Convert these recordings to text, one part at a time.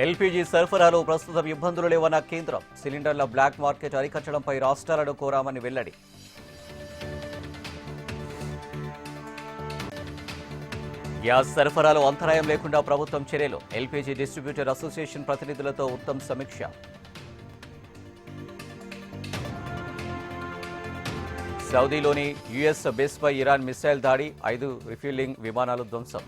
LPG సరఫరాలో ప్రస్తుతం ఇబ్బందులు లేవన్న కేంద్రం. సిలిండర్ల బ్లాక్ మార్కెట్ అరికట్టడంపై రాష్ట్రాలను కోరామని వెల్లడి. గ్యాస్ సరఫరాలో అంతరాయం లేకుండా ప్రభుత్వం చర్యలు. ఎల్పీజీ డిస్ట్రిబ్యూటర్ అసోసియేషన్ ప్రతినిధులతో ఉత్తమ్ సమీక్ష. సౌదీలోని యుఎస్ బేస్పై ఇరాన్ మిసైల్ దాడి, 5 రిఫ్యూలింగ్ విమానాలు ధ్వంసం.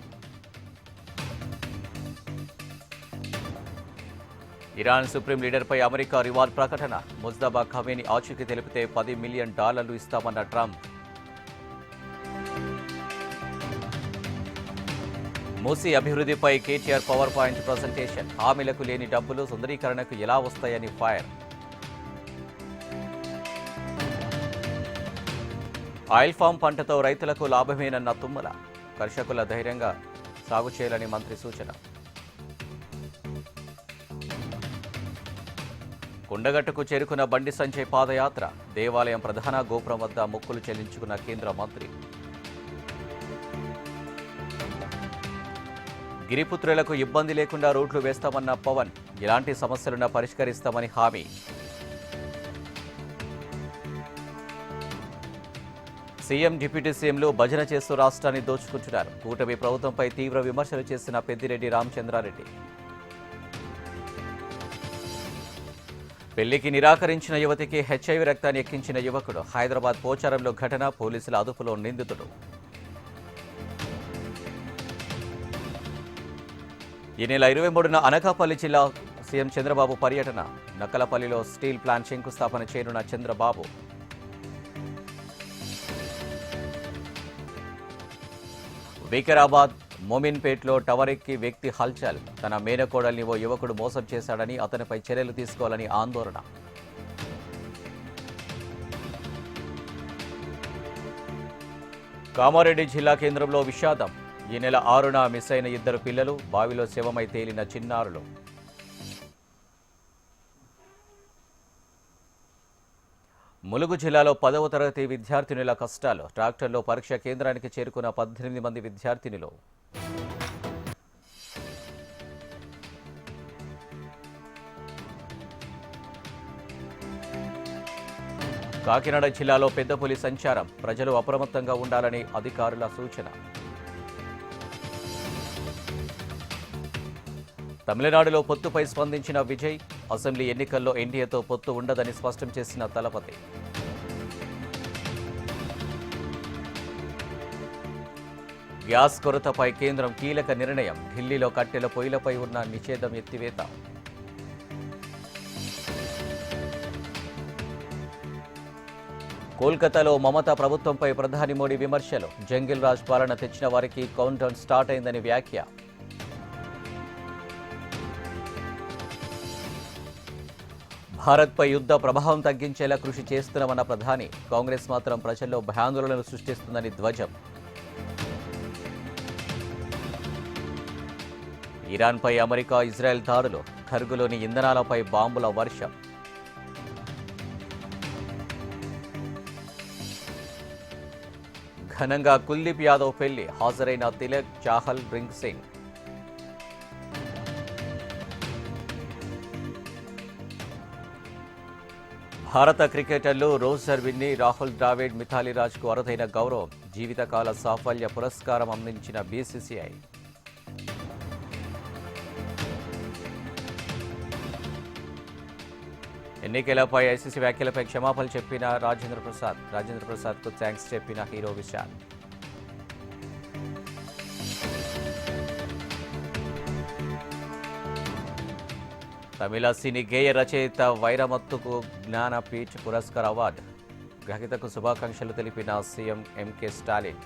ఇరాన్ సుప్రీం లీడర్పై అమెరికా రివార్డ్ ప్రకటన. ముజ్తబా ఖమేని ఆచూకీ తెలిపితే $10 మిలియన్ ఇస్తామన్న ట్రంప్. మూసీ అభివృద్ధిపై కేటీఆర్ పవర్ పాయింట్ ప్రజెంటేషన్. హామీలకు లేని డబ్బులు సుందరీకరణకు ఎలా వస్తాయని ఫైర్. ఆయిల్ ఫామ్ పంటతో రైతులకు లాభమేనన్న తుమ్మల. కర్షకుల ధైర్యంగా సాగు చేయాలని మంత్రి సూచన. కొండగట్టుకు చేరుకున్న బండి సంజయ్ పాదయాత్ర. దేవాలయం ప్రధాన గోపురం వద్ద మొక్కులు చెల్లించుకున్న కేంద్ర మంత్రి. గిరిపుత్రులకు ఇబ్బంది లేకుండా రోడ్లు వేస్తామన్న పవన్. ఎలాంటి సమస్యలున్నా పరిష్కరిస్తామని హామీ. సీఎం డిప్యూటీ సీఎంలు భజన చేస్తూ రాష్ట్రాన్ని దోచుకుంటున్నారు. కూటమి ప్రభుత్వంపై తీవ్ర విమర్శలు చేసిన పెద్దిరెడ్డి రామచంద్రారెడ్డి. పెళ్లికి నిరాకరించిన యువతికి హెచ్ఐవి రక్తాన్ని ఎక్కించిన యువకుడు. హైదరాబాద్ పోచారంలో ఘటన. పోలీసుల అదుపులో నిందితుడు. ఈ నెల 23న అనకాపల్లి జిల్లా సీఎం చంద్రబాబు పర్యటన. నక్కలపల్లిలో స్టీల్ ప్లాంట్ శంకుస్థాపన చేయనున్న చంద్రబాబు. వికారాబాద్ మోమిన్పేట్లో టవర్ ఎక్కి వ్యక్తి హల్చల్. తన మేనకోడల్ని ఓ యువకుడు మోసం చేశాడని, అతనిపై చర్యలు తీసుకోవాలని ఆందోళన. కామారెడ్డి జిల్లా కేంద్రంలో విషాదం. ఈ నెల 6న మిస్ అయిన 2 పిల్లలు. బావిలో శవమై తేలిన చిన్నారులు. ములుగు జిల్లాలో 10వ తరగతి విద్యార్థినుల కష్టాలు. ట్రాక్టర్లో పరీక్ష కేంద్రానికి చేరుకున్న 18 మంది విద్యార్థినులు. కాకినాడ జిల్లాలో పెద్ద పులి సంచారం. ప్రజలు అప్రమత్తంగా ఉండాలని అధికారుల సూచన. తమిళనాడులో పొత్తుపై స్పందించిన విజయ్. అసెంబ్లీ ఎన్నికల్లో ఎన్డీఏతో పొత్తు ఉండదని స్పష్టం చేసిన తలపతి. గ్యాస్ కొరతపై కేంద్రం కీలక నిర్ణయం. ఢిల్లీలో కట్టెల పొయ్యిలపై ఉన్న నిషేధం ఎత్తివేత. కోల్కతాలో మమతా ప్రభుత్వంపై ప్రధాని మోడీ విమర్శలు. జంగిల్ రాజ్ పాలన తెచ్చిన వారికి కౌంట్డౌన్ స్టార్ట్ అయిందని వ్యాఖ్య. భారత్పై యుద్ధ ప్రభావం తగ్గించేలా కృషి చేస్తున్నామన్న ప్రధాని. కాంగ్రెస్ మాత్రం ప్రజల్లో భయాందోళనలు సృష్టిస్తుందని ధ్వజం. ఇరాన్పై అమెరికా, ఇజ్రాయెల్ దాడులు. ఖర్గులోని ఇంధనాలపై బాంబుల వర్షం. ఘనంగా కుల్దీప్ యాదవ్ పెళ్లి. హాజరైన తిలక్, చాహల్, రింగ్ సింగ్. భారత క్రికెటర్లు రోజర్ బిన్నీ, రాహుల్ ద్రావిడ్, మిథాలీ రాజ్కు అరుదైన గౌరవం. జీవితకాల సాఫల్య పురస్కారం అందించిన బీసీసీఐ. ఎన్నికలపై ఐసీసీ వ్యాఖ్యలపై క్షమాపణలు చెప్పిన రాజేంద్ర ప్రసాద్కు థ్యాంక్స్ చెప్పిన హీరో విశాల్. తమిళ సినీ గేయ రచయిత వైరమత్తుకు జ్ఞానపీఠ్ పురస్కార్ అవార్డు. గ్రహీతకు శుభాకాంక్షలు తెలిపిన సీఎం ఎంకే స్టాలిన్.